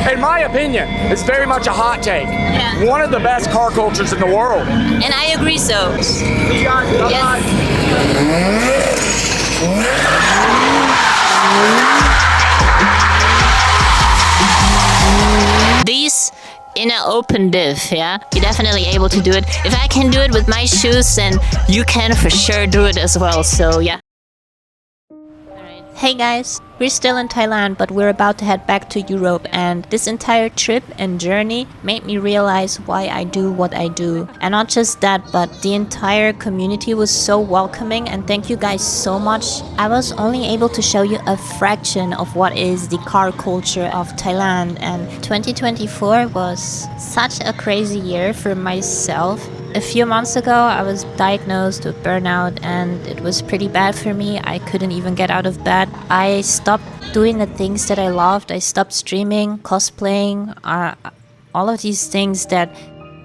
in my opinion, it's very much a hot take. Yeah. One of the best car cultures in the world. And I agree so. Yes. These in an open diff, yeah? You're definitely able to do it. If I can do it with my shoes, then you can for sure do it as well, so yeah. Hey guys, we're still in Thailand, but we're about to head back to Europe, and this entire trip and journey made me realize why I do what I do. And not just that, but the entire community was so welcoming, and thank you guys so much. I was only able to show you a fraction of what is the car culture of Thailand, and 2024 was such a crazy year for myself. A few months ago, I was diagnosed with burnout and it was pretty bad for me. I couldn't even get out of bed. I stopped doing the things that I loved. I stopped streaming, cosplaying, all of these things that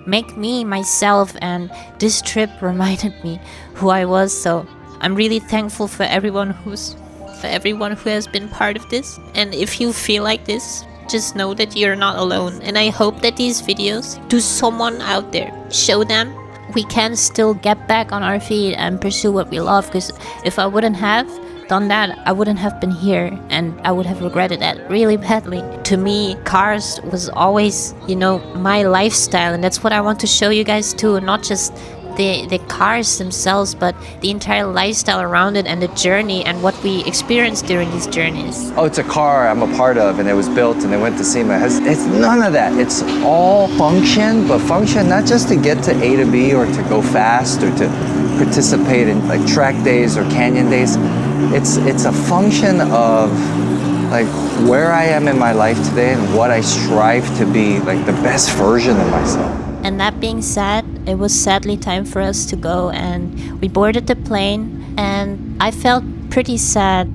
make me myself, and this trip reminded me who I was. So I'm really thankful for everyone who has been part of this. And if you feel like this, just know that you're not alone, and I hope that these videos to someone out there, show them we can still get back on our feet and pursue what we love, because if I wouldn't have done that, I wouldn't have been here, and I would have regretted that really badly. To me, cars was always, you know, my lifestyle, and that's what I want to show you guys too, not just the cars themselves, but the entire lifestyle around it and the journey and what we experienced during these journeys. Oh, it's a car I'm a part of and it was built and it went to SEMA. It's none of that. It's all function, but function not just to get to A to B or to go fast or to participate in like track days or canyon days. It's a function of like where I am in my life today and what I strive to be, like the best version of myself. And that being said, it was sadly time for us to go, and we boarded the plane, and I felt pretty sad,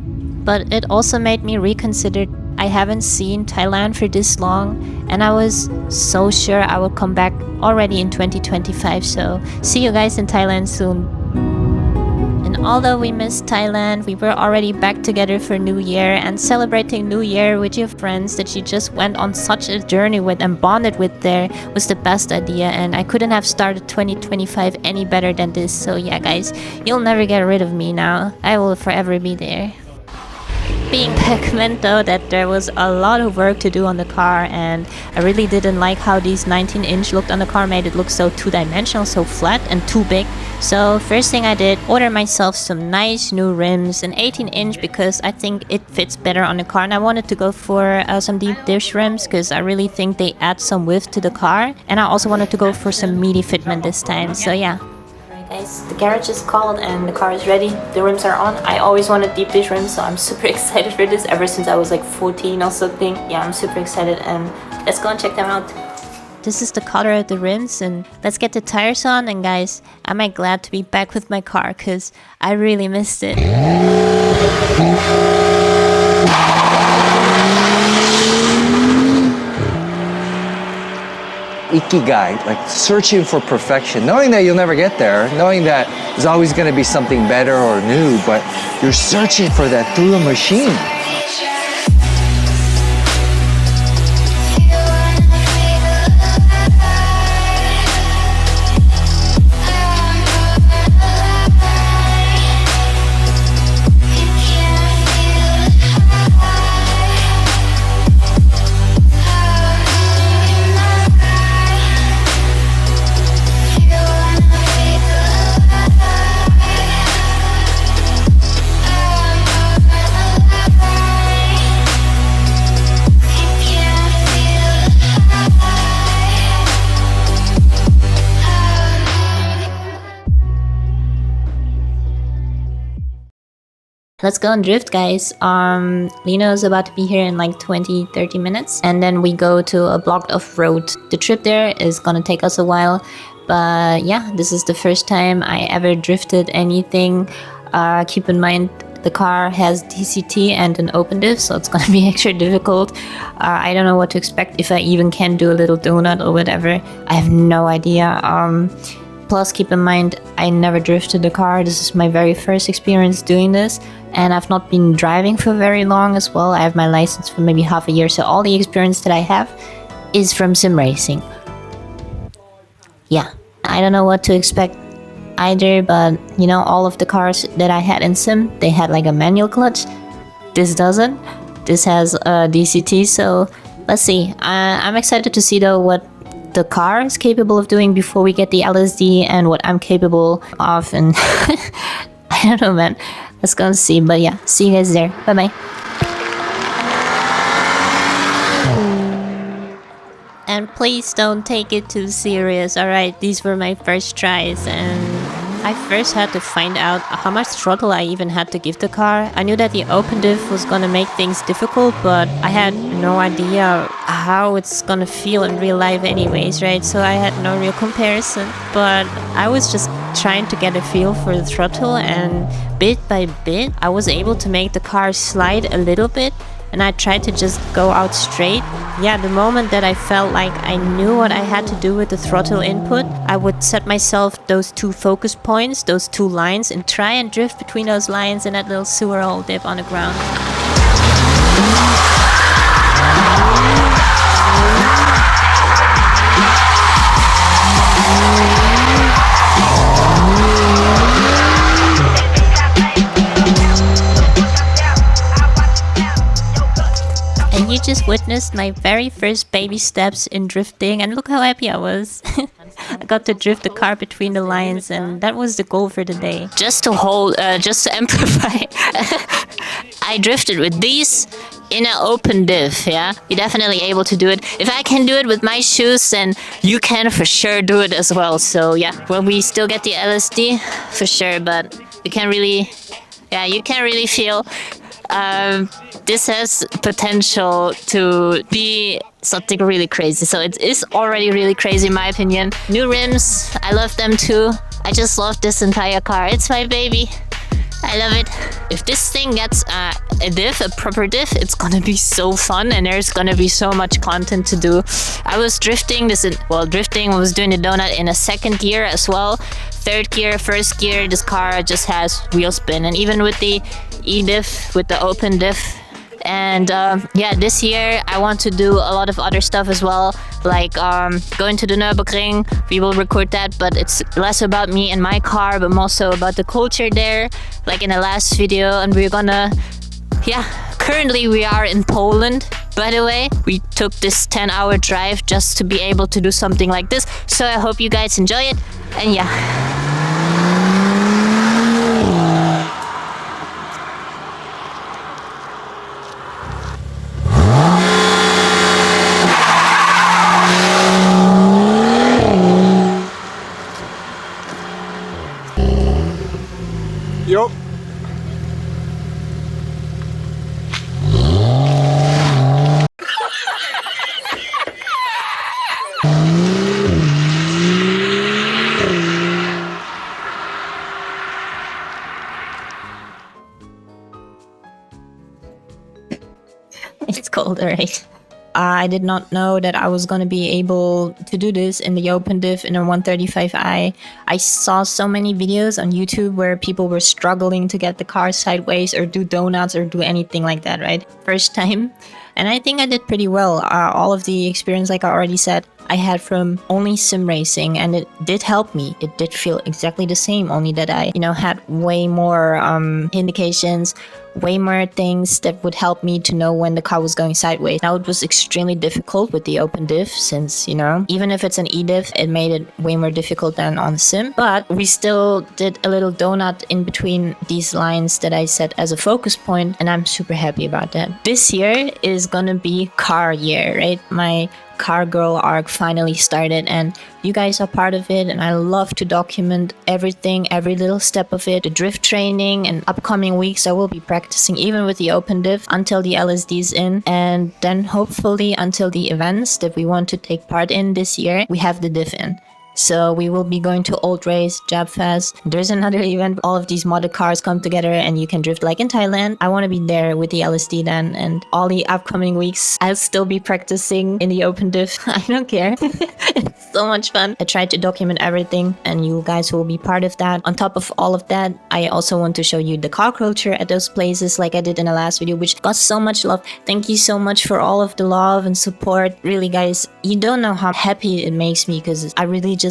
but it also made me reconsider. I haven't seen Thailand for this long, and I was so sure I would come back already in 2025, so see you guys in Thailand soon. And although we missed Thailand, we were already back together for New Year, and celebrating New Year with your friends that you just went on such a journey with and bonded with there was the best idea, and I couldn't have started 2025 any better than this. So yeah guys, you'll never get rid of me now. I will forever be there. Being back meant though that there was a lot of work to do on the car, and I really didn't like how these 19-inch looked on the car, made it look so two-dimensional, so flat and too big. So first thing I did, order myself some nice new rims, an 18-inch because I think it fits better on the car, and I wanted to go for some deep dish rims because I really think they add some width to the car, and I also wanted to go for some meaty fitment this time, so yeah. Guys, the garage is called and the car is ready. The rims are on. I always wanted deep dish rims, so I'm super excited for this ever since I was like 14 or something. Yeah, I'm super excited, and let's go and check them out. This is the color of the rims, and let's get the tires on. And guys, I'm glad to be back with my car because I really missed it. Ikigai, like searching for perfection, knowing that you'll never get there, knowing that there's always going to be something better or new, but you're searching for that through a machine. Let's go and drift, guys. Lino is about to be here in like 20-30 minutes, and then we go to a blocked off road. The trip there is gonna take us a while, but yeah, this is the first time I ever drifted anything. Keep in mind the car has DCT and an open diff, so it's gonna be extra difficult. I don't know what to expect, if I even can do a little donut or whatever. I have no idea. Plus, keep in mind, I never drifted the car. This is my very first experience doing this. And I've not been driving for very long as well. I have my license for maybe half a year. So all the experience that I have is from sim racing. Yeah, I don't know what to expect either, but you know, all of the cars that I had in sim, they had like a manual clutch. This doesn't. This has a DCT, so let's see. I'm excited to see though what the car is capable of doing before we get the LSD and what I'm capable of, and I don't know, man. Let's go and see. But yeah, see you guys there. Bye bye. And please don't take it too serious, alright? These were my first tries, and I first had to find out how much throttle I even had to give the car. I knew that the open diff was gonna make things difficult, but I had no idea how it's gonna feel in real life anyways, right? So I had no real comparison, but I was just trying to get a feel for the throttle, and bit by bit I was able to make the car slide a little bit, and I tried to just go out straight. Yeah, the moment that I felt like I knew what I had to do with the throttle input, I would set myself those 2 focus points, those 2 lines, and try and drift between those lines in that little sewer hole dip on the ground. And you just witnessed my very first baby steps in drifting, and look how happy I was. I got to drift the car between the lines, and that was the goal for the day. Just to amplify, I drifted with these in an open diff, yeah? You're definitely able to do it. If I can do it with my shoes, then you can for sure do it as well. So yeah, when we still get the LSD, for sure, but you can really, yeah, you can really feel this has potential to be something really crazy. So it is already really crazy in my opinion. New rims, I love them too. I just love this entire car. It's my baby. I love it. If this thing gets a diff, a proper diff, it's gonna be so fun, and there's gonna be so much content to do. I was drifting drifting, I was doing the donut in a 2nd gear as well. 3rd gear, 1st gear, this car just has wheel spin, and even with the E-diff, with the open diff. And yeah, this year I want to do a lot of other stuff as well, like going to the Nürburgring. We will record that, but it's less about me and my car, but more so about the culture there, like in the last video. And we're gonna, yeah, currently we are in Poland, by the way. We took this 10-hour drive just to be able to do something like this, so I hope you guys enjoy it. And yeah. Yup. It's cold, alright. I did not know that I was going to be able to do this in the open diff in a 135i. I saw so many videos on YouTube where people were struggling to get the car sideways or do donuts or do anything like that, right? First time. And I think I did pretty well. All of the experience, like I already said, I had from only sim racing, and it did help me. It did feel exactly the same, only that I, had way more indications, way more things that would help me to know when the car was going sideways. Now it was extremely difficult with the open diff, since, even if it's an E-diff, it made it way more difficult than on sim. But we still did a little donut in between these lines that I set as a focus point, and I'm super happy about that. This year is gonna be car year, right? My Cargirl arc finally started, and you guys are part of it, and I love to document everything, every little step of it. The drift training, and upcoming weeks I will be practicing even with the open diff until the LSD's in, and then hopefully until the events that we want to take part in this year, we have the diff in. So we will be going to Old Race, Jab Fest. There's another event. All of these modded cars come together and you can drift like in Thailand. I want to be there with the LSD then, and all the upcoming weeks I'll still be practicing in the open diff. I don't care. It's so much fun. I tried to document everything and you guys will be part of that. On top of all of that, I also want to show you the car culture at those places like I did in the last video, which got so much love. Thank you so much for all of the love and support. Really guys, you don't know how happy it makes me, because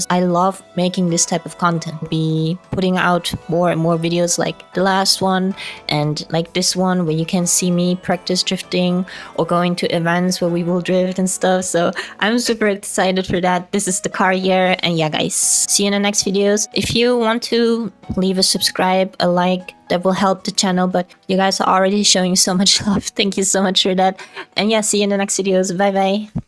I love making this type of content. Be putting out more and more videos like the last one and like this one where you can see me practice drifting or going to events where we will drift and stuff. So I'm super excited for that. This is the car year, and yeah guys, see you in the next videos. If you want to leave a subscribe, a like, that will help the channel, but you guys are already showing so much love. Thank you so much for that. And yeah, see you in the next videos. Bye bye.